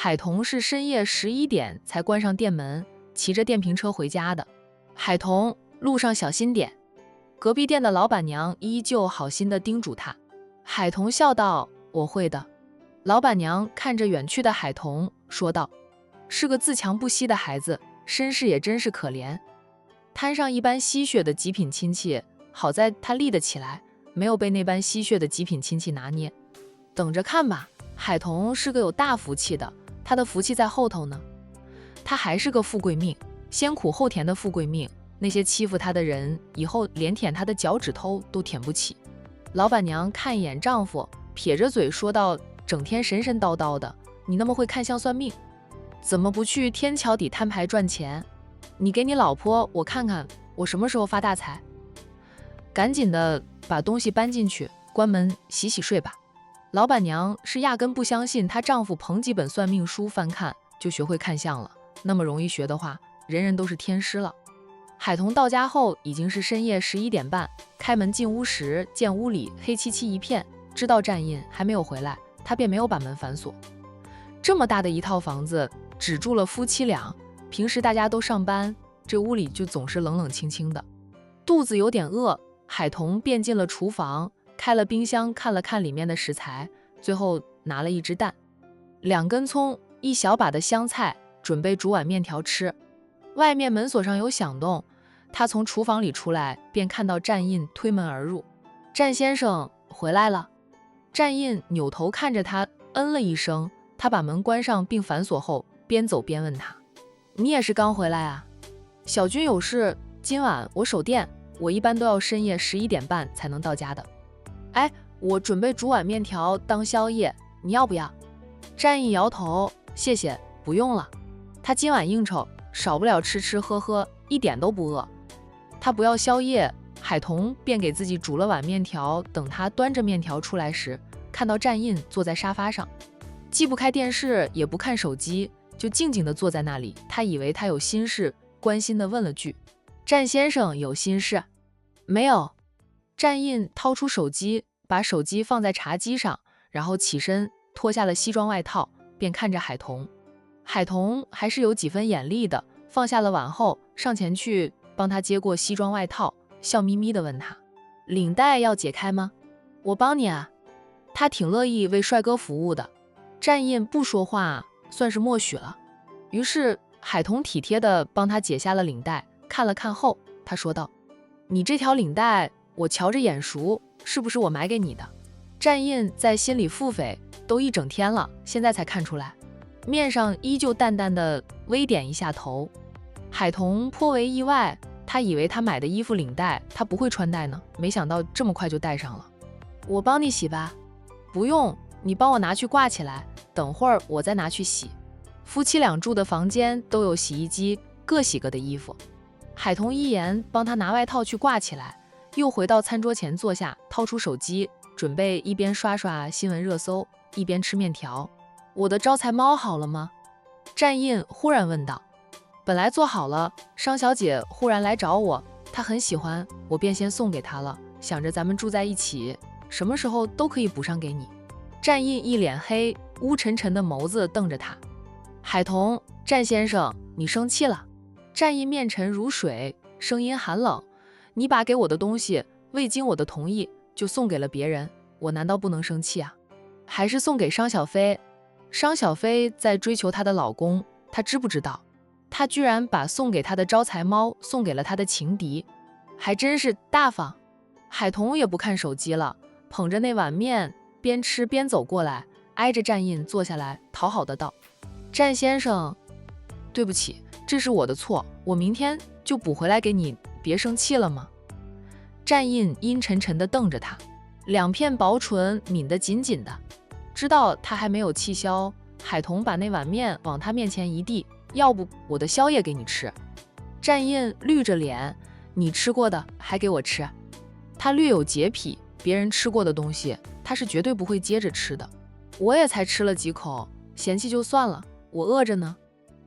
海童是深夜11点才关上店门，骑着电瓶车回家的。海童，路上小心点。隔壁店的老板娘依旧好心地叮嘱他。海童笑道：“我会的。”老板娘看着远去的海童，说道：“是个自强不息的孩子，身世也真是可怜。摊上一般吸血的极品亲戚，好在他立得起来，没有被那般吸血的极品亲戚拿捏。等着看吧，海童是个有大福气的，他的福气在后头呢。他还是个富贵命，先苦后甜的富贵命。那些欺负他的人，以后连舔他的脚趾头都舔不起。”老板娘看一眼丈夫，撇着嘴说道：“整天神神叨叨的，你那么会看相算命，怎么不去天桥底摊牌赚钱？你给你老婆我看看，我什么时候发大财？赶紧的把东西搬进去，关门洗洗睡吧。”老板娘是压根不相信她丈夫捧几本算命书翻看就学会看相了，那么容易学的话，人人都是天师了。海童到家后已经是深夜11点半，开门进屋时见屋里黑漆漆一片，知道战印还没有回来，他便没有把门反锁。这么大的一套房子只住了夫妻俩，平时大家都上班，这屋里就总是冷冷清清的。肚子有点饿，海童便进了厨房，开了冰箱看了看里面的食材，最后拿了一只蛋、2根葱、一小把的香菜，准备煮碗面条吃。外面门锁上有响动，他从厨房里出来，便看到战印推门而入。“战先生回来了。”战印扭头看着他，嗯了一声。他把门关上并反锁后，边走边问他：“你也是刚回来啊？小军有事，今晚我守店，我一般都要深夜11点半才能到家的。哎，我准备煮碗面条当宵夜，你要不要？”战印摇头：“谢谢，不用了。他今晚应酬，少不了吃吃喝喝，一点都不饿。”他不要宵夜，海童便给自己煮了碗面条。等他端着面条出来时，看到战印坐在沙发上，既不开电视也不看手机，就静静地坐在那里。他以为他有心事，关心地问了句：“战先生有心事？”“没有。”战印掏出手机，把手机放在茶几上，然后起身脱下了西装外套，便看着海童。海童还是有几分眼力的，放下了碗后，上前去帮他接过西装外套，笑眯眯地问他：“领带要解开吗？我帮你啊。”他挺乐意为帅哥服务的。战印不说话，算是默许了。于是海童体贴地帮他解下了领带，看了看后，他说道：“你这条领带我瞧着眼熟，是不是我买给你的？”战印在心里腹诽，都一整天了，现在才看出来，面上依旧淡淡的微点一下头。海童颇为意外，他以为他买的衣服领带他不会穿戴呢，没想到这么快就戴上了。“我帮你洗吧。”“不用，你帮我拿去挂起来，等会儿我再拿去洗。”夫妻俩住的房间都有洗衣机，各洗各的衣服。海童一言帮他拿外套去挂起来，又回到餐桌前坐下，掏出手机，准备一边刷刷新闻热搜，一边吃面条。“我的招财猫好了吗？”战印忽然问道。“本来做好了，商小姐忽然来找我，她很喜欢，我便先送给她了，想着咱们住在一起，什么时候都可以补上给你。”战印一脸黑，乌沉沉的眸子瞪着他。海童：“战先生，你生气了？”战印面沉如水，声音寒冷：“你把给我的东西未经我的同意就送给了别人，我难道不能生气啊？还是送给商小飞？商小飞在追求她的老公，她知不知道？她居然把送给她的招财猫送给了她的情敌，还真是大方。”海童也不看手机了，捧着那碗面边吃边走过来，挨着战印坐下来，讨好的道：“战先生，对不起，这是我的错，我明天就补回来给你，别生气了吗？”战印阴沉沉地瞪着他，2片薄唇抿得紧紧的。知道他还没有气消，海童把那碗面往他面前一递：“要不我的宵夜给你吃。”战印绿着脸：“你吃过的还给我吃？”他略有洁癖，别人吃过的东西他是绝对不会接着吃的。“我也才吃了几口，嫌弃就算了，我饿着呢。”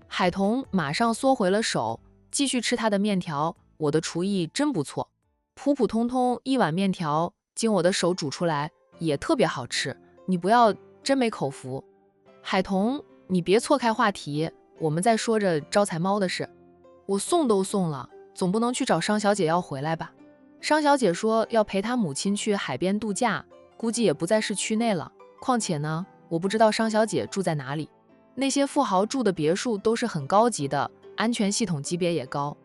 海童马上缩回了手，继续吃他的面条。“我的厨艺真不错，普普通通一碗面条，经我的手煮出来也特别好吃，你不要真没口福。”“海童，你别错开话题，我们在说着招财猫的事。我送都送了，总不能去找商小姐要回来吧？商小姐说要陪她母亲去海边度假，估计也不在市区内了。况且呢，我不知道商小姐住在哪里。那些富豪住的别墅都是很高级的，安全系统级别也高。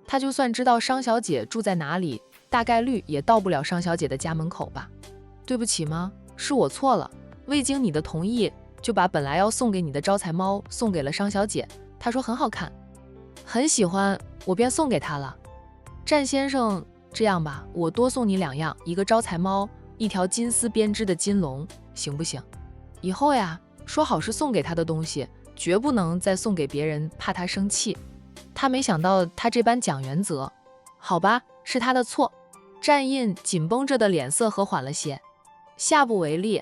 她就算知道商小姐住在哪里，大概率也到不了商小姐的家门口吧？对不起吗？是我错了，未经你的同意，就把本来要送给你的招财猫送给了商小姐。她说很好看，很喜欢，我便送给她了。战先生，这样吧，我多送你2样，一个招财猫，一条金丝编织的金龙，行不行？以后呀，说好是送给他的东西，绝不能再送给别人，怕他生气。他没想到他这般讲原则。好吧，是他的错。战印紧绷着的脸色和缓了些，下不为例。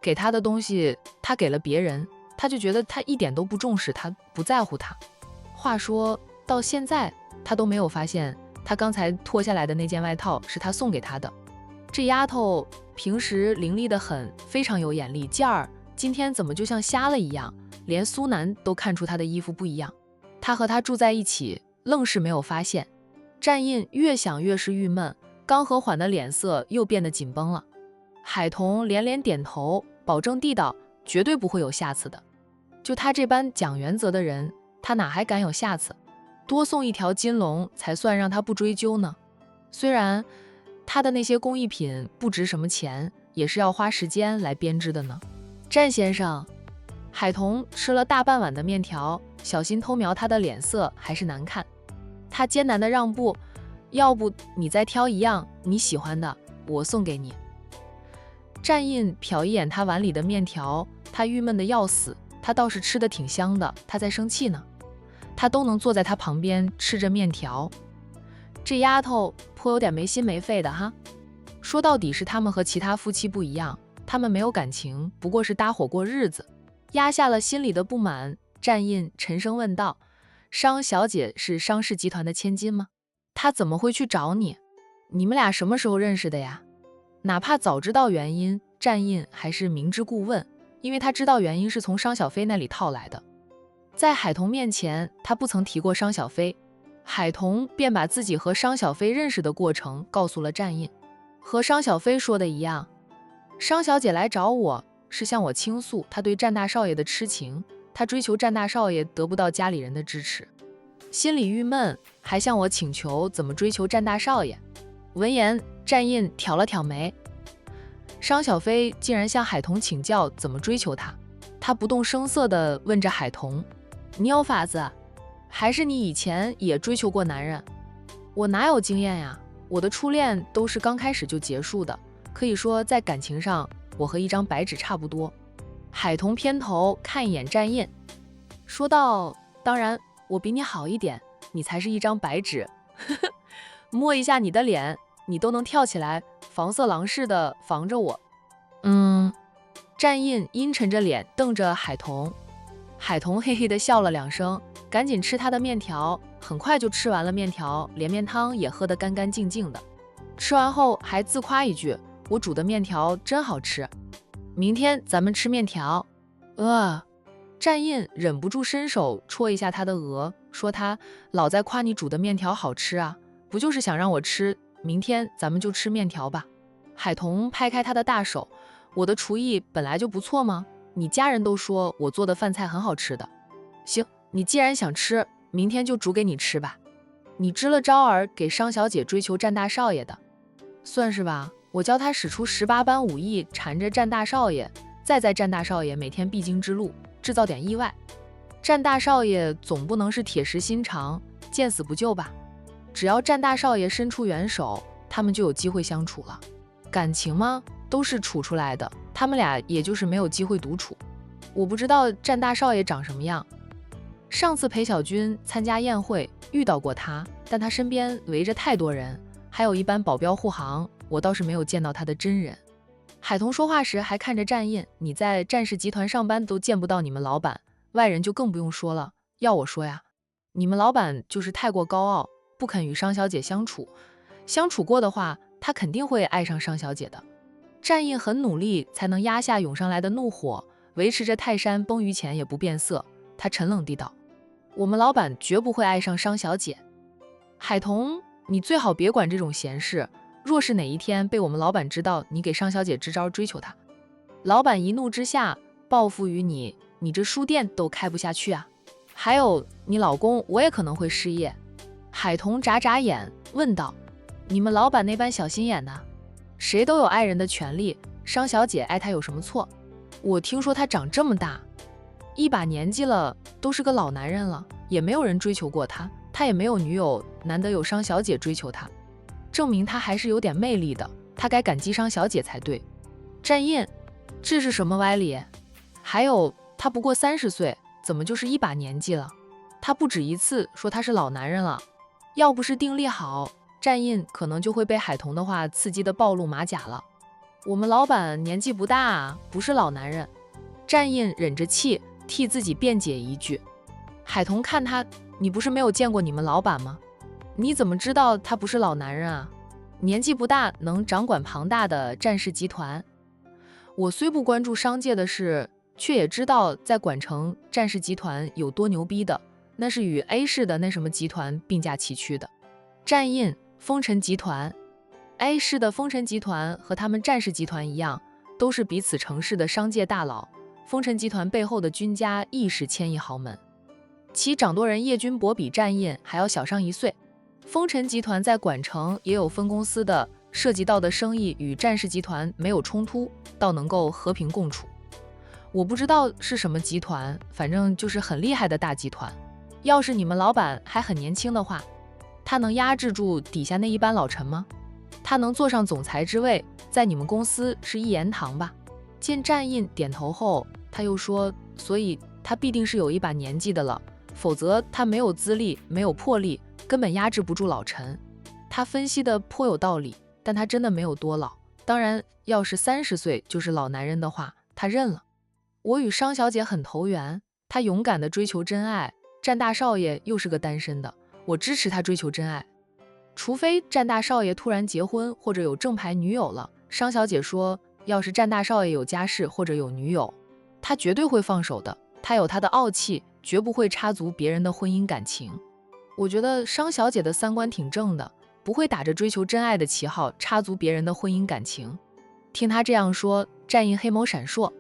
给他的东西他给了别人，他就觉得他一点都不重视他，不在乎他。话说到现在，他都没有发现他刚才脱下来的那件外套是他送给他的。这丫头平时伶俐得很，非常有眼力劲儿，今天怎么就像瞎了一样，连苏南都看出她的衣服不一样。他和她住在一起，愣是没有发现。战印越想越是郁闷，刚和缓的脸色又变得紧绷了。海童连连点头，保证地道，绝对不会有下次的。就他这般讲原则的人，他哪还敢有下次？多送一条金龙才算让他不追究呢。虽然他的那些工艺品不值什么钱，也是要花时间来编织的呢。战先生，海童吃了大半碗的面条，小心偷瞄他的脸色还是难看。他艰难的让步，要不你再挑一样你喜欢的，我送给你。战印瞟一眼他碗里的面条，他郁闷的要死。他倒是吃的挺香的，他在生气呢。他都能坐在他旁边吃着面条，这丫头颇有点没心没肺的哈。说到底是他们和其他夫妻不一样，他们没有感情，不过是搭伙过日子。压下了心里的不满，战印沉声问道：商小姐是商氏集团的千金吗？她怎么会去找你？你们俩什么时候认识的呀？哪怕早知道原因，战印还是明知故问，因为他知道原因是从商小飞那里套来的。在海童面前，他不曾提过商小飞，海童便把自己和商小飞认识的过程告诉了战印。和商小飞说的一样，商小姐来找我是向我倾诉她对战大少爷的痴情，她追求战大少爷得不到家里人的支持，心里郁闷，还向我请求怎么追求战大少爷。闻言，战印挑了挑眉，商小飞竟然向海童请教怎么追求他。他不动声色地问着海童：你有法子？还是你以前也追求过男人？我哪有经验呀？我的初恋都是刚开始就结束的，可以说在感情上，我和一张白纸差不多。海童偏头看一眼战印，说道：当然，我比你好一点，你才是一张白纸。摸一下你的脸，你都能跳起来，防色狼似的防着我。战印阴沉着脸瞪着海童，海童嘿嘿地笑了2声，赶紧吃他的面条，很快就吃完了面条，连面汤也喝得干干净净的。吃完后还自夸一句：我煮的面条真好吃，明天咱们吃面条。战印忍不住伸手戳一下他的额，说他老在夸你煮的面条好吃啊，不就是想让我吃，明天咱们就吃面条吧。海童拍开他的大手，我的厨艺本来就不错吗？你家人都说我做的饭菜很好吃的。行，你既然想吃，明天就煮给你吃吧。你支了招儿给商小姐追求战大少爷的，算是吧。我教他使出18般武艺缠着战大少爷，再在战大少爷每天必经之路制造点意外。战大少爷总不能是铁石心肠，见死不救吧？只要战大少爷伸出援手，他们就有机会相处了。感情吗？都是处出来的，他们俩也就是没有机会独处。我不知道战大少爷长什么样，上次裴小军参加宴会遇到过他，但他身边围着太多人，还有一班保镖护航，我倒是没有见到他的真人。海童说话时还看着战印，你在战氏集团上班都见不到你们老板，外人就更不用说了。要我说呀，你们老板就是太过高傲，不肯与商小姐相处，相处过的话，他肯定会爱上商小姐的。战印很努力才能压下涌上来的怒火，维持着泰山崩于前也不变色。他沉冷地道：“我们老板绝不会爱上商小姐。海童，你最好别管这种闲事。若是哪一天被我们老板知道你给商小姐支招追求她，老板一怒之下报复于你，你这书店都开不下去啊！还有你老公，我也可能会失业。”海童眨眨眼问道：“你们老板那般小心眼呢？谁都有爱人的权利，商小姐爱他有什么错？我听说他长这么大，一把年纪了，都是个老男人了，也没有人追求过他，他也没有女友，难得有商小姐追求他，证明他还是有点魅力的，他该感激商小姐才对。”战印，这是什么歪理？还有，他不过30岁，怎么就是一把年纪了？他不止一次说他是老男人了。要不是定力好，战印可能就会被海童的话刺激的暴露马甲了。我们老板年纪不大啊，不是老男人。战印忍着气替自己辩解一句。海童看他，你不是没有见过你们老板吗？你怎么知道他不是老男人啊？年纪不大，能掌管庞大的战氏集团。我虽不关注商界的事，却也知道在管城战氏集团有多牛逼的。那是与 A 市的那什么集团并驾齐驱的。战印，风尘集团。A 市的风尘集团和他们战氏集团一样，都是彼此城市的商界大佬。风尘集团背后的军家亦是千亿豪门，其掌舵人叶君博比战印还要小上1岁。风尘集团在管城也有分公司的，涉及到的生意与战氏集团没有冲突，倒能够和平共处。我不知道是什么集团，反正就是很厉害的大集团。要是你们老板还很年轻的话，他能压制住底下那一班老臣吗？他能坐上总裁之位，在你们公司是一言堂吧？见战印点头后，他又说，所以他必定是有一把年纪的了，否则他没有资历，没有魄力，根本压制不住老臣。他分析的颇有道理，但他真的没有多老。当然，要是30岁就是老男人的话，他认了。我与商小姐很投缘，她勇敢地追求真爱。战大少爷又是个单身的，我支持他追求真爱，除非战大少爷突然结婚或者有正牌女友了。商小姐说，要是战大少爷有家室或者有女友，他绝对会放手的，他有他的傲气，绝不会插足别人的婚姻感情。我觉得商小姐的三观挺正的，不会打着追求真爱的旗号插足别人的婚姻感情。听他这样说，战印黑眸闪烁，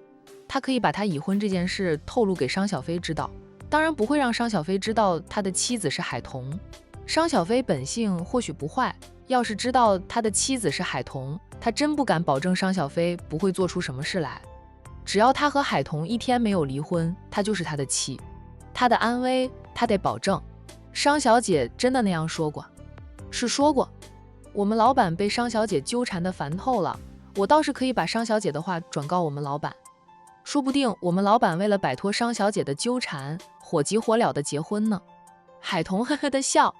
他可以把他已婚这件事透露给商小飞知道，当然不会让商小飞知道他的妻子是海童。商小飞本性或许不坏，要是知道他的妻子是海童，他真不敢保证商小飞不会做出什么事来。只要他和海童一天没有离婚，他就是他的妻，他的安危他得保证。商小姐真的那样说过？是说过。我们老板被商小姐纠缠得烦透了，我倒是可以把商小姐的话转告我们老板，说不定我们老板为了摆脱商小姐的纠缠，火急火燎的结婚呢。海童呵呵的笑，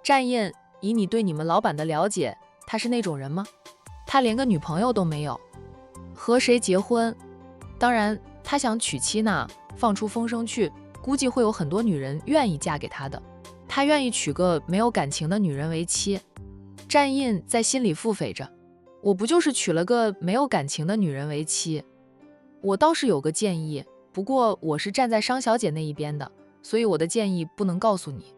战印，以你对你们老板的了解，他是那种人吗？他连个女朋友都没有，和谁结婚？当然他想娶妻呢，放出风声去，估计会有很多女人愿意嫁给他的，他愿意娶个没有感情的女人为妻。战印在心里腹诽着，我不就是娶了个没有感情的女人为妻？我倒是有个建议，不过我是站在商小姐那一边的，所以我的建议不能告诉你。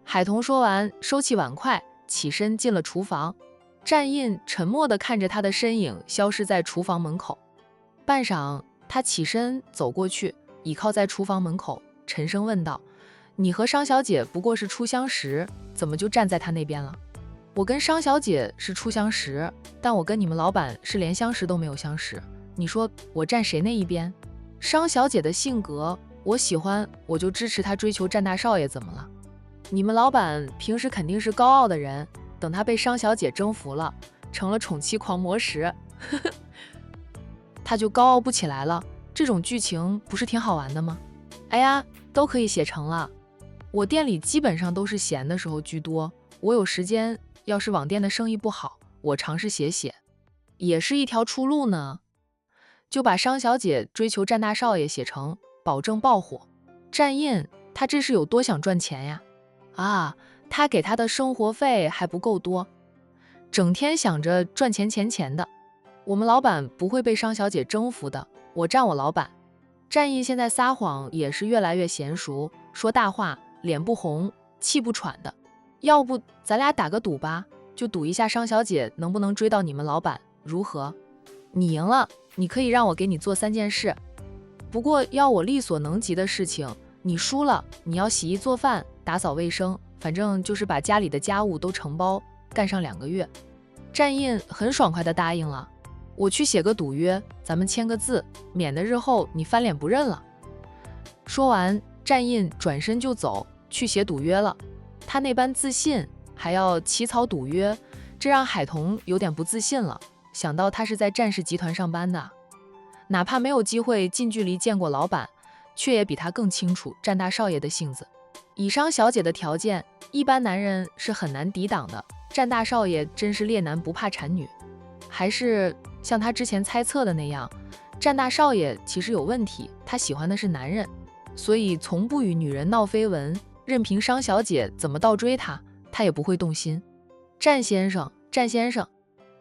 海童说完，收起碗筷，起身进了厨房。战印沉默地看着他的身影消失在厨房门口。半晌，他起身走过去，倚靠在厨房门口，沉声问道：“你和商小姐不过是初相识，怎么就站在她那边了？”我跟商小姐是初相识，但我跟你们老板是连相识都没有相识。你说我站谁那一边？商小姐的性格我喜欢，我就支持她追求战大少爷，怎么了？你们老板平时肯定是高傲的人，等他被商小姐征服了，成了宠妻狂魔时，他就高傲不起来了。这种剧情不是挺好玩的吗？哎呀，都可以写成了。我店里基本上都是闲的时候居多，我有时间，要是网店的生意不好，我尝试写写，也是一条出路呢。就把商小姐追求战大少爷写成，保证爆火。战印，他这是有多想赚钱呀？啊，他给他的生活费还不够多，整天想着赚钱钱的。我们老板不会被商小姐征服的，我站我老板。战印现在撒谎也是越来越娴熟，说大话，脸不红，气不喘的。要不咱俩打个赌吧，就赌一下商小姐能不能追到你们老板，如何？你赢了，你可以让我给你做3件事，不过要我力所能及的事情。你输了，你要洗衣做饭，打扫卫生，反正就是把家里的家务都承包，干上2个月。战印很爽快地答应了。我去写个赌约，咱们签个字，免得日后你翻脸不认了。说完，战印转身就走，去写赌约了。他那般自信，还要起草赌约，这让海童有点不自信了。想到他是在战氏集团上班的，哪怕没有机会近距离见过老板，却也比他更清楚战大少爷的性子。以商小姐的条件，一般男人是很难抵挡的。战大少爷真是烈男不怕产女，还是像他之前猜测的那样，战大少爷其实有问题，他喜欢的是男人，所以从不与女人闹绯闻，任凭商小姐怎么倒追他，他也不会动心。战先生，战先生。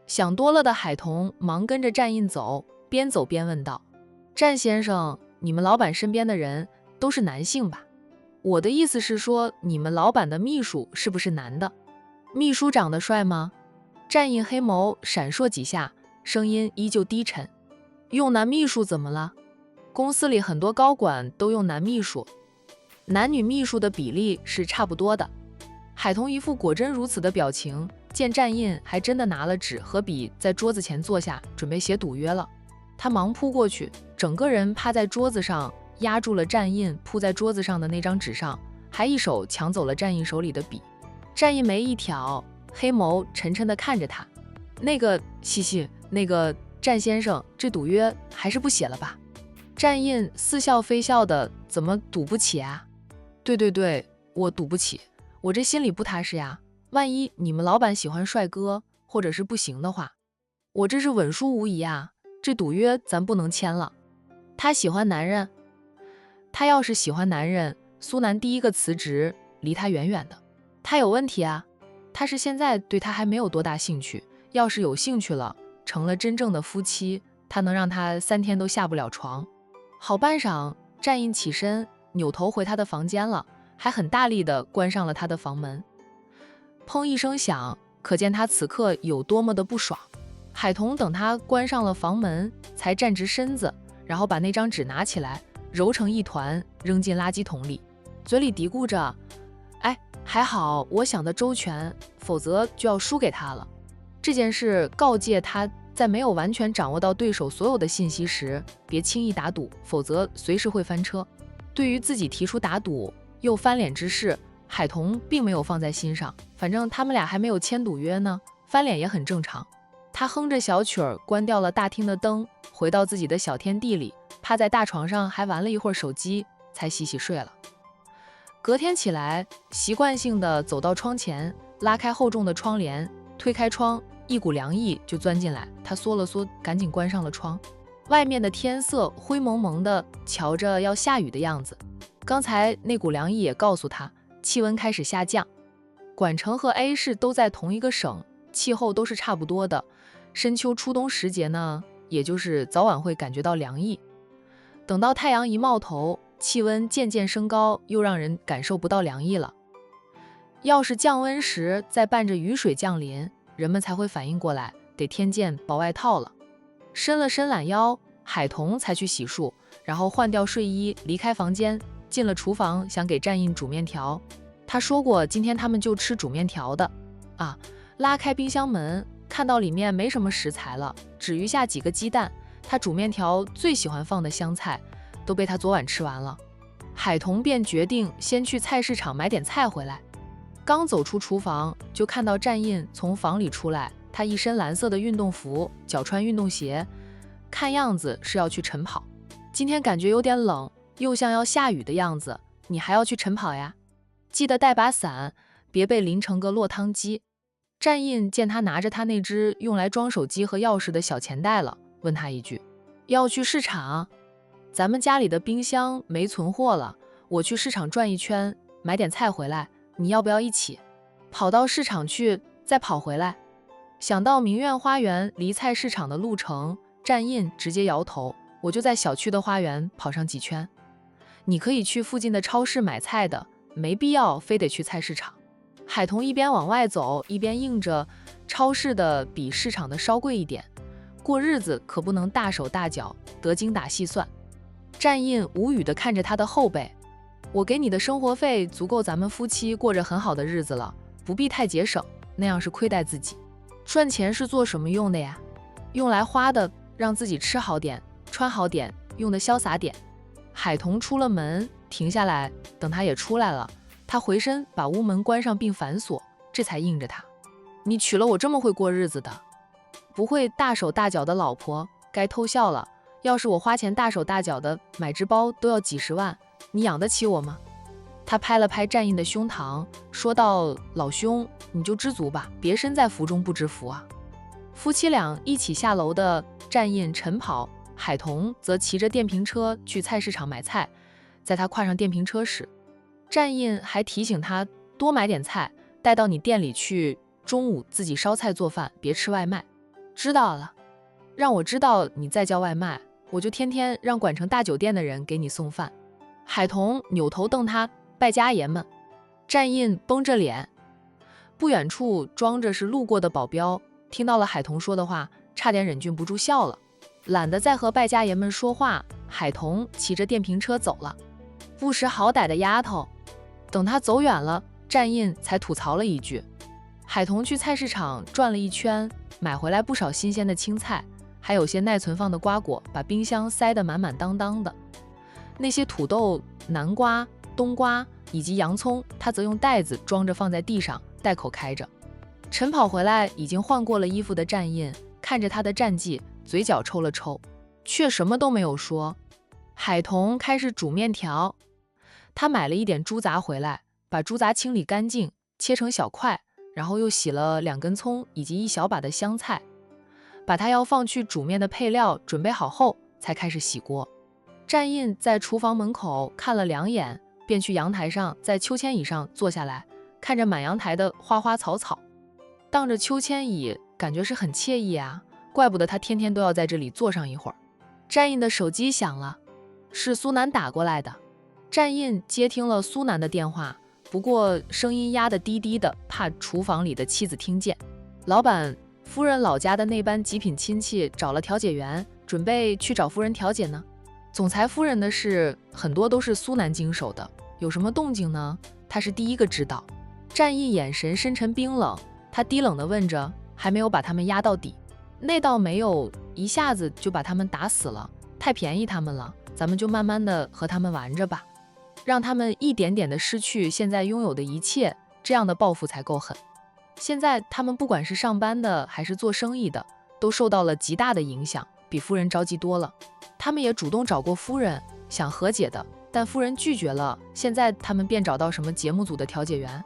想多了的海童忙跟着战印走，边走边问道：战先生，你们老板身边的人都是男性吧？我的意思是说，你们老板的秘书是不是男的？秘书长得帅吗？战印黑眸闪烁几下，声音依旧低沉。用男秘书怎么了？公司里很多高管都用男秘书，男女秘书的比例是差不多的。海童一副果真如此的表情，见战印还真的拿了纸和笔在桌子前坐下，准备写赌约了。他忙扑过去，整个人趴在桌子上，压住了战印铺在桌子上的那张纸上，还一手抢走了战印手里的笔。战印眉一挑，黑眸沉沉地看着他。嘻嘻，战先生，这赌约还是不写了吧？战印似笑非笑的，怎么赌不起啊？对，我赌不起，我这心里不踏实呀。万一你们老板喜欢帅哥，或者是不行的话，我这是稳输无疑啊，这赌约咱不能签了。他喜欢男人，他要是喜欢男人，苏南第一个辞职，离他远远的。他有问题啊，他是现在对他还没有多大兴趣，要是有兴趣了，成了真正的夫妻，他能让他3天都下不了床。好半晌，战印起身，扭头回他的房间了，还很大力地关上了他的房门。砰一声响，可见他此刻有多么的不爽。海童等他关上了房门，才站直身子，然后把那张纸拿起来，揉成一团，扔进垃圾桶里，嘴里嘀咕着：还好我想得周全，否则就要输给他了。这件事告诫他，在没有完全掌握到对手所有的信息时，别轻易打赌，否则随时会翻车。对于自己提出打赌又翻脸之事，海童并没有放在心上，反正他们俩还没有签赌约呢，翻脸也很正常。他哼着小曲儿，关掉了大厅的灯，回到自己的小天地里，趴在大床上还玩了一会儿手机，才洗洗睡了。隔天起来，习惯性地走到窗前，拉开厚重的窗帘，推开窗，一股凉意就钻进来。他缩了缩，赶紧关上了窗。外面的天色灰蒙蒙的，瞧着要下雨的样子。刚才那股凉意也告诉他，气温开始下降。管城和 A 市都在同一个省，气候都是差不多的。深秋初冬时节呢，也就是早晚会感觉到凉意。等到太阳一冒头，气温渐渐升高，又让人感受不到凉意了。要是降温时再伴着雨水降临，人们才会反应过来，得添件薄外套了。伸了伸懒腰，海童才去洗漱，然后换掉睡衣，离开房间，进了厨房，想给战印煮面条。他说过今天他们就吃煮面条的拉开冰箱门，看到里面没什么食材了，只余下几个鸡蛋，他煮面条最喜欢放的香菜都被他昨晚吃完了。海童便决定先去菜市场买点菜回来。刚走出厨房，就看到战印从房里出来，他一身蓝色的运动服，脚穿运动鞋，看样子是要去晨跑。今天感觉有点冷，又像要下雨的样子，你还要去晨跑呀？记得带把伞，别被淋成个落汤鸡。战印见他拿着他那只用来装手机和钥匙的小钱袋了，问他一句：要去市场？咱们家里的冰箱没存货了，我去市场转一圈，买点菜回来，你要不要一起？跑到市场去，再跑回来。想到明苑花园离菜市场的路程，战印直接摇头，我就在小区的花园跑上几圈。你可以去附近的超市买菜的，没必要非得去菜市场。海童一边往外走，一边应着超市的比市场的稍贵一点，过日子可不能大手大脚，得精打细算。战印无语地看着他的后背，我给你的生活费足够咱们夫妻过着很好的日子了，不必太节省，那样是亏待自己。赚钱是做什么用的呀？用来花的，让自己吃好点，穿好点，用的潇洒点。海童出了门，停下来，等他也出来了，他回身把屋门关上并反锁，这才应着他。你娶了我这么会过日子的，不会大手大脚的老婆，该偷笑了。要是我花钱大手大脚的买只包都要几十万，你养得起我吗？他拍了拍战印的胸膛，说道：老兄，你就知足吧，别身在福中不知福啊。夫妻俩一起下楼的战印晨跑，海童则骑着电瓶车去菜市场买菜。在他跨上电瓶车时，战印还提醒他多买点菜，带到你店里去，中午自己烧菜做饭，别吃外卖。知道了，让我知道你再叫外卖，我就天天让管成大酒店的人给你送饭。海童扭头瞪他，败家爷们。战印绷着脸，不远处装着是路过的保镖，听到了海童说的话，差点忍俊不住笑了。懒得再和败家爷们说话，海童骑着电瓶车走了。不识好歹的丫头。等他走远了，战印才吐槽了一句。海童去菜市场转了一圈，买回来不少新鲜的青菜，还有些耐存放的瓜果，把冰箱塞得满满当当的。那些土豆、南瓜、冬瓜以及洋葱，他则用袋子装着放在地上，袋口开着。晨跑回来已经换过了衣服的战印看着他的战绩，嘴角抽了抽，却什么都没有说。海童开始煮面条，他买了一点猪杂回来，把猪杂清理干净，切成小块，然后又洗了2根葱以及1小把的香菜，把他要放去煮面的配料准备好后，才开始洗锅。战印在厨房门口看了2眼，便去阳台上，在秋千椅上坐下来，看着满阳台的花花草草，荡着秋千椅，感觉是很惬意啊，怪不得他天天都要在这里坐上一会儿。战印的手机响了，是苏南打过来的。战印接听了苏南的电话，不过声音压得低低的，怕厨房里的妻子听见。老板，夫人老家的那班极品亲戚找了调解员，准备去找夫人调解呢。总裁夫人的事很多都是苏南经手的，有什么动静呢？他是第一个知道。战印眼神深沉冰冷，他低冷地问着，还没有把他们压到底？那倒没有，一下子就把他们打死了，太便宜他们了，咱们就慢慢的和他们玩着吧，让他们一点点的失去现在拥有的一切，这样的报复才够狠。现在他们不管是上班的还是做生意的，都受到了极大的影响，比夫人着急多了。他们也主动找过夫人想和解的，但夫人拒绝了。现在他们便找到什么节目组的调解员，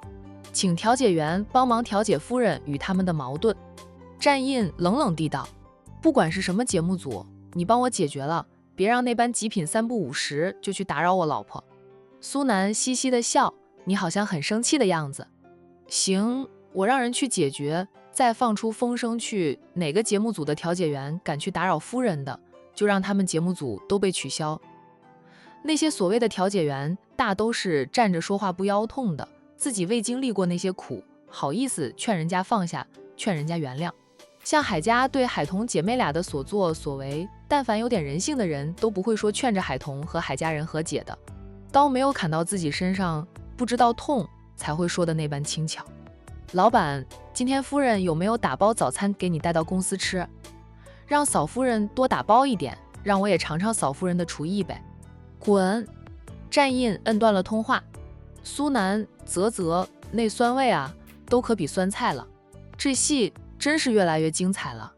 请调解员帮忙调解夫人与他们的矛盾。战印冷冷地道，不管是什么节目组，你帮我解决了，别让那班极品3不5时就去打扰我老婆。苏南嘻嘻的笑，你好像很生气的样子。行，我让人去解决，再放出风声去，哪个节目组的调解员敢去打扰夫人的，就让他们节目组都被取消。那些所谓的调解员大都是站着说话不腰痛的，自己未经历过那些苦，好意思劝人家放下，劝人家原谅。像海家对海童姐妹俩的所作所为，但凡有点人性的人都不会说劝着海童和海家人和解的。刀没有砍到自己身上，不知道痛才会说的那般轻巧。老板，今天夫人有没有打包早餐给你带到公司吃？让嫂夫人多打包一点，让我也尝尝嫂夫人的厨艺呗。滚！战印摁断了通话。苏南啧，那酸味啊，都可比酸菜了。这戏真是越来越精彩了。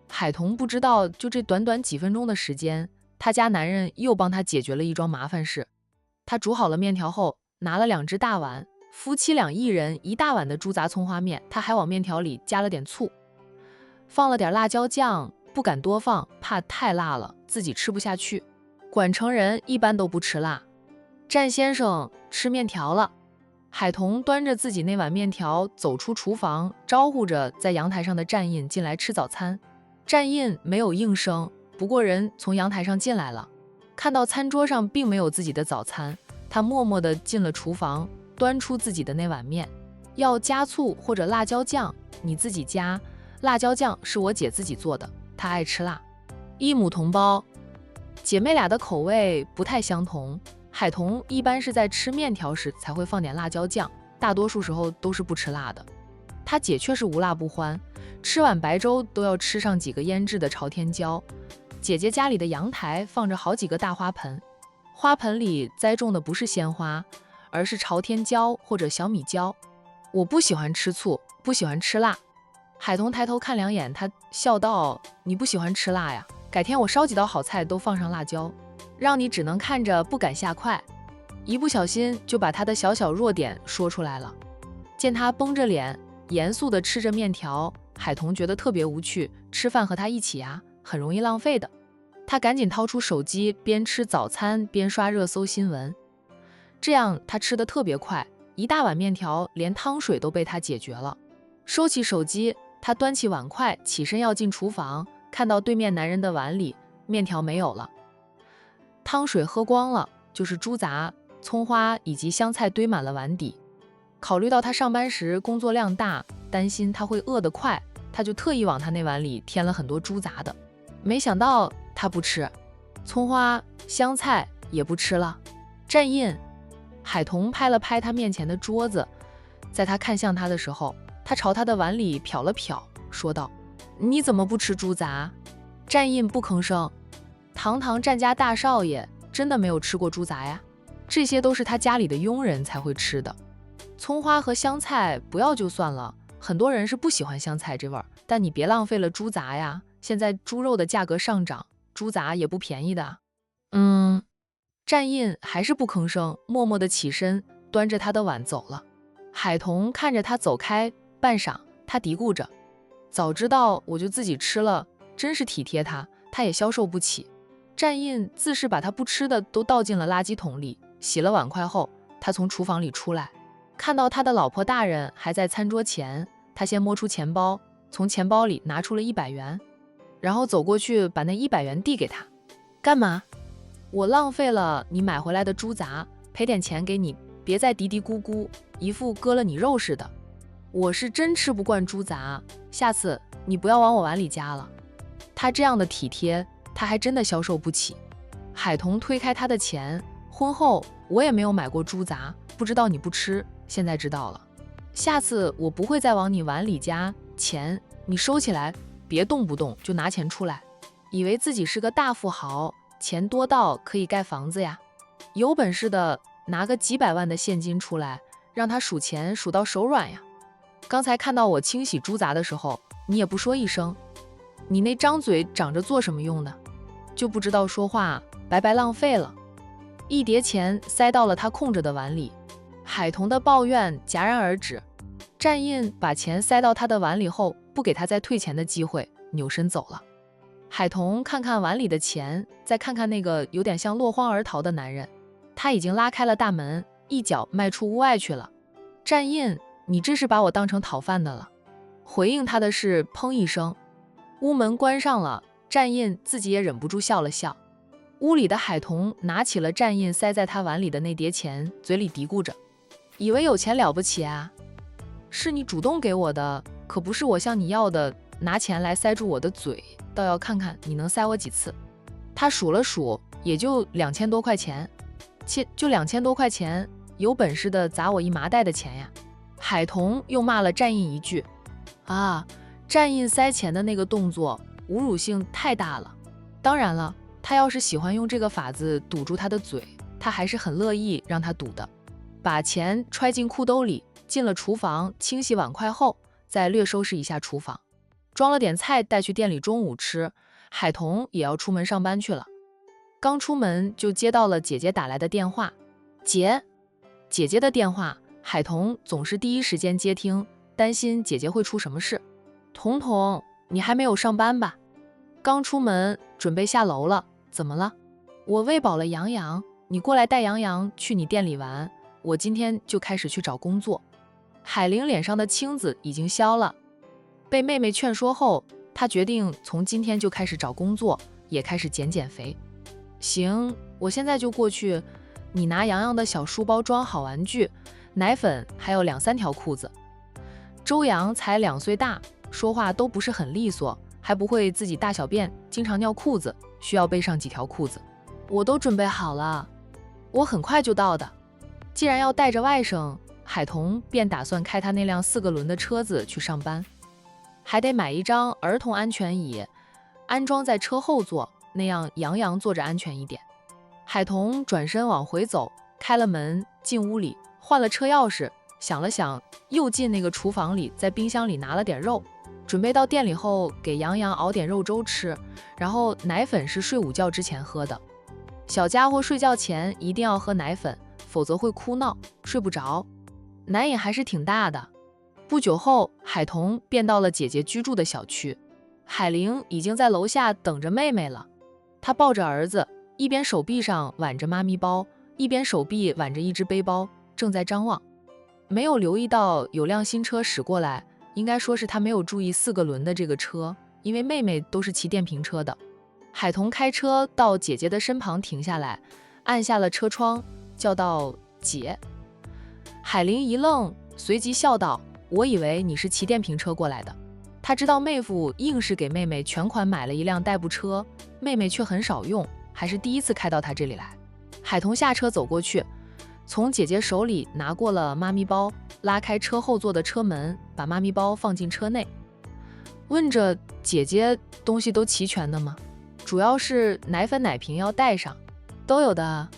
海童不知道，就这短短几分钟的时间，他家男人又帮他解决了一桩麻烦事。他煮好了面条后，拿了2只大碗，夫妻俩一人1大碗的猪杂葱花面，他还往面条里加了点醋，放了点辣椒酱，不敢多放，怕太辣了自己吃不下去。管城人一般都不吃辣。战先生吃面条了。海童端着自己那碗面条走出厨房，招呼着在阳台上的战印进来吃早餐。战印没有应声，不过人从阳台上进来了，看到餐桌上并没有自己的早餐，他默默地进了厨房，端出自己的那碗面。要加醋或者辣椒酱，你自己加，辣椒酱是我姐自己做的，她爱吃辣。异母同胞，姐妹俩的口味不太相同。海童一般是在吃面条时才会放点辣椒酱，大多数时候都是不吃辣的。他姐却是无辣不欢，吃碗白粥都要吃上几个腌制的朝天椒。姐姐家里的阳台放着好几个大花盆，花盆里栽种的不是鲜花，而是朝天椒或者小米椒。我不喜欢吃醋，不喜欢吃辣。海童抬头看两眼，他笑道：你不喜欢吃辣呀？改天我烧几道好菜都放上辣椒，让你只能看着不敢下筷。一不小心就把他的小小弱点说出来了。见他绷着脸严肃地吃着面条，海童觉得特别无趣，吃饭和他一起啊，很容易浪费的。他赶紧掏出手机，边吃早餐边刷热搜新闻，这样他吃得特别快，一大碗面条连汤水都被他解决了。收起手机，他端起碗筷起身要进厨房，看到对面男人的碗里面条没有了，汤水喝光了，就是猪杂、葱花以及香菜堆满了碗底。考虑到他上班时工作量大，担心他会饿得快，他就特意往他那碗里添了很多猪杂的。没想到他不吃，葱花、香菜也不吃了。站印，海童拍了拍他面前的桌子，在他看向他的时候，他朝他的碗里瞟了瞟，说道：你怎么不吃猪杂？站印不吭声。堂堂站家大少爷真的没有吃过猪杂呀？这些都是他家里的佣人才会吃的。葱花和香菜不要就算了，很多人是不喜欢香菜这味儿，但你别浪费了猪杂呀，现在猪肉的价格上涨，猪杂也不便宜的。站印还是不吭声，默默地起身端着他的碗走了。海童看着他走开，半晌他嘀咕着，早知道我就自己吃了，真是体贴他，他也消受不起。站印自是把他不吃的都倒进了垃圾桶里，洗了碗筷后，他从厨房里出来，看到他的老婆大人还在餐桌前，他先摸出钱包，从钱包里拿出了100元，然后走过去把那100元递给他。干嘛？我浪费了你买回来的猪杂，赔点钱给你，别再嘀嘀咕咕，一副割了你肉似的。我是真吃不惯猪杂，下次你不要往我碗里加了。他这样的体贴，他还真的消受不起。海童推开他的钱，婚后我也没有买过猪杂，不知道你不吃，现在知道了。下次我不会再往你碗里加钱，你收起来，别动不动就拿钱出来，以为自己是个大富豪，钱多到可以盖房子呀？有本事的拿个几百万的现金出来，让他数钱数到手软呀。刚才看到我清洗猪杂的时候，你也不说一声，你那张嘴长着做什么用的？就不知道说话，白白浪费了。一叠钱塞到了他空着的碗里，海童的抱怨戛然而止。站印把钱塞到他的碗里后，不给他再退钱的机会，扭身走了。海童看看碗里的钱，再看看那个有点像落荒而逃的男人，他已经拉开了大门，一脚迈出屋外去了。站印，你这是把我当成讨饭的了。回应他的是砰一声，屋门关上了。站印自己也忍不住笑了笑。屋里的海童拿起了站印塞在他碗里的那叠钱，嘴里嘀咕着，以为有钱了不起啊？是你主动给我的，可不是我向你要的，拿钱来塞住我的嘴，倒要看看你能塞我几次。他数了数，也就2000多块钱，就2000多块钱，有本事的砸我一麻袋的钱呀！海童又骂了站印一句，啊，站印塞钱的那个动作侮辱性太大了。当然了，他要是喜欢用这个法子堵住他的嘴，他还是很乐意让他堵的。把钱揣进裤兜里，进了厨房，清洗碗筷后，再略收拾一下厨房，装了点菜带去店里中午吃。海童也要出门上班去了，刚出门就接到了姐姐打来的电话。姐姐的电话，海童总是第一时间接听，担心姐姐会出什么事。彤彤，你还没有上班吧？刚出门，准备下楼了，怎么了？我喂饱了洋洋，你过来带洋洋去你店里玩，我今天就开始去找工作。海玲脸上的青紫已经消了，被妹妹劝说后，她决定从今天就开始找工作，也开始减肥。行，我现在就过去，你拿洋洋的小书包装好玩具、奶粉，还有2、3条裤子。周洋才2岁大，说话都不是很利索，还不会自己大小便，经常尿裤子，需要备上几条裤子。我都准备好了，我很快就到的。既然要带着外甥，海童便打算开他那辆4个轮的车子去上班，还得买一张儿童安全椅，安装在车后座，那样洋洋坐着安全一点。海童转身往回走，开了门进屋里，换了车钥匙，想了想，又进那个厨房里，在冰箱里拿了点肉，准备到店里后给洋洋熬点肉粥吃，然后奶粉是睡午觉之前喝的。小家伙睡觉前一定要喝奶粉，否则会哭闹，睡不着。奶瘾还是挺大的。不久后，海童便到了姐姐居住的小区。海玲已经在楼下等着妹妹了。她抱着儿子，一边手臂上挽着妈咪包，一边手臂挽着一只背包，正在张望。没有留意到有辆新车驶过来，应该说是她没有注意4个轮的这个车，因为妹妹都是骑电瓶车的。海童开车到姐姐的身旁停下来，按下了车窗，叫道：“姐。”海玲一愣，随即笑道：“我以为你是骑电瓶车过来的。”她知道妹夫硬是给妹妹全款买了一辆代步车，妹妹却很少用，还是第一次开到她这里来。海童下车走过去，从姐姐手里拿过了妈咪包，拉开车后座的车门，把妈咪包放进车内，问着：“姐姐东西都齐全的吗？主要是奶粉奶瓶要带上。”“都有的。”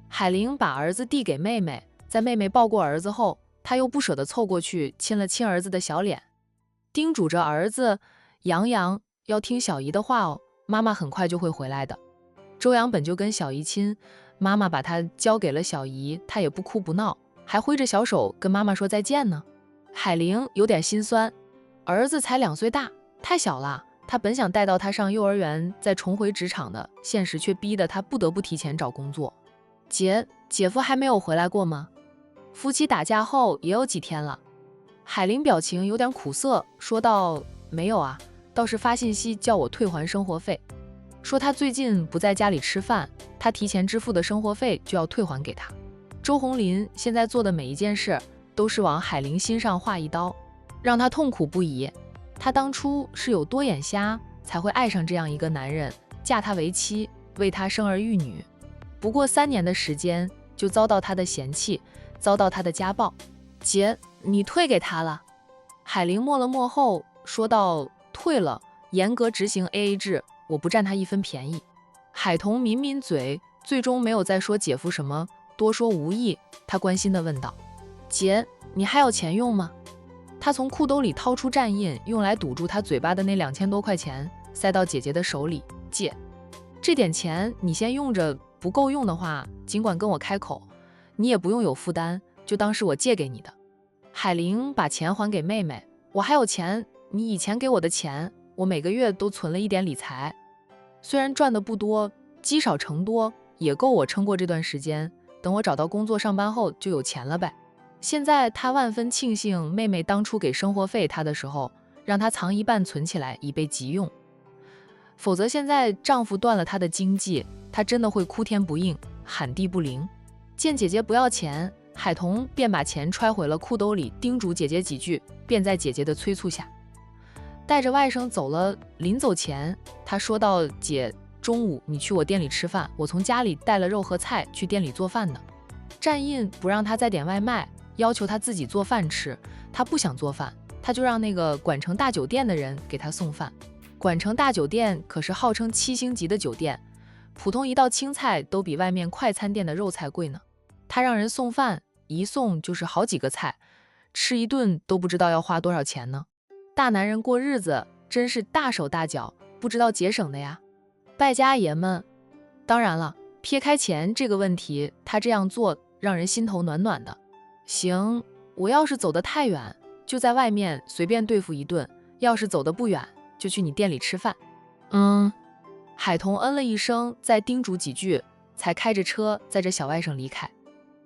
海玲把儿子递给妹妹，在妹妹抱过儿子后，她又不舍得凑过去亲了亲儿子的小脸，叮嘱着儿子：“洋洋要听小姨的话哦，妈妈很快就会回来的。”周洋本就跟小姨亲，妈妈把他交给了小姨，他也不哭不闹，还挥着小手跟妈妈说再见呢。海玲有点心酸，儿子才2岁大，太小了，他本想带到他上幼儿园，再重回职场的，现实却逼得他不得不提前找工作。姐夫还没有回来过吗？夫妻打架后也有几天了。海玲表情有点苦涩，说道：“没有啊，倒是发信息叫我退还生活费，说他最近不在家里吃饭，他提前支付的生活费就要退还给他。”周红林现在做的每一件事都是往海玲心上划一刀，让她痛苦不已。她当初是有多眼瞎，才会爱上这样一个男人，嫁他为妻，为他生儿育女。不过3年的时间，就遭到他的嫌弃，遭到他的家暴。姐，你退给他了？海玲默了默后说道：“退了，严格执行 AA 制，我不占他1分便宜。”海童抿抿嘴，最终没有再说姐夫什么，多说无益。他关心地问道：“姐，你还有钱用吗？”他从裤兜里掏出站印，用来堵住他嘴巴的那2000多块钱，塞到姐姐的手里：“姐，这点钱你先用着，不够用的话，尽管跟我开口，你也不用有负担，就当是我借给你的。”海玲把钱还给妹妹：“我还有钱，你以前给我的钱，我每个月都存了一点理财，虽然赚的不多，积少成多，也够我撑过这段时间，等我找到工作上班后就有钱了呗。”现在她万分庆幸妹妹当初给生活费她的时候，让她藏一半存起来以备急用，否则现在丈夫断了她的经济，她真的会哭天不应，喊地不灵。见姐姐不要钱，海童便把钱揣回了裤兜里，叮嘱姐姐几句，便在姐姐的催促下带着外甥走了。临走前他说道：“姐，中午你去我店里吃饭，我从家里带了肉和菜去店里做饭的。”站印不让他再点外卖，要求他自己做饭吃，他不想做饭，他就让那个管城大酒店的人给他送饭。管城大酒店可是号称7星级的酒店，普通一道青菜都比外面快餐店的肉菜贵呢。他让人送饭，一送就是好几个菜，吃一顿都不知道要花多少钱呢。大男人过日子真是大手大脚，不知道节省的呀。败家爷们，当然了，撇开钱这个问题，他这样做让人心头暖暖的。行，我要是走得太远，就在外面随便对付一顿，要是走得不远，就去你店里吃饭。海童嗯了一声，再叮嘱几句，才开着车载着小外甥离开。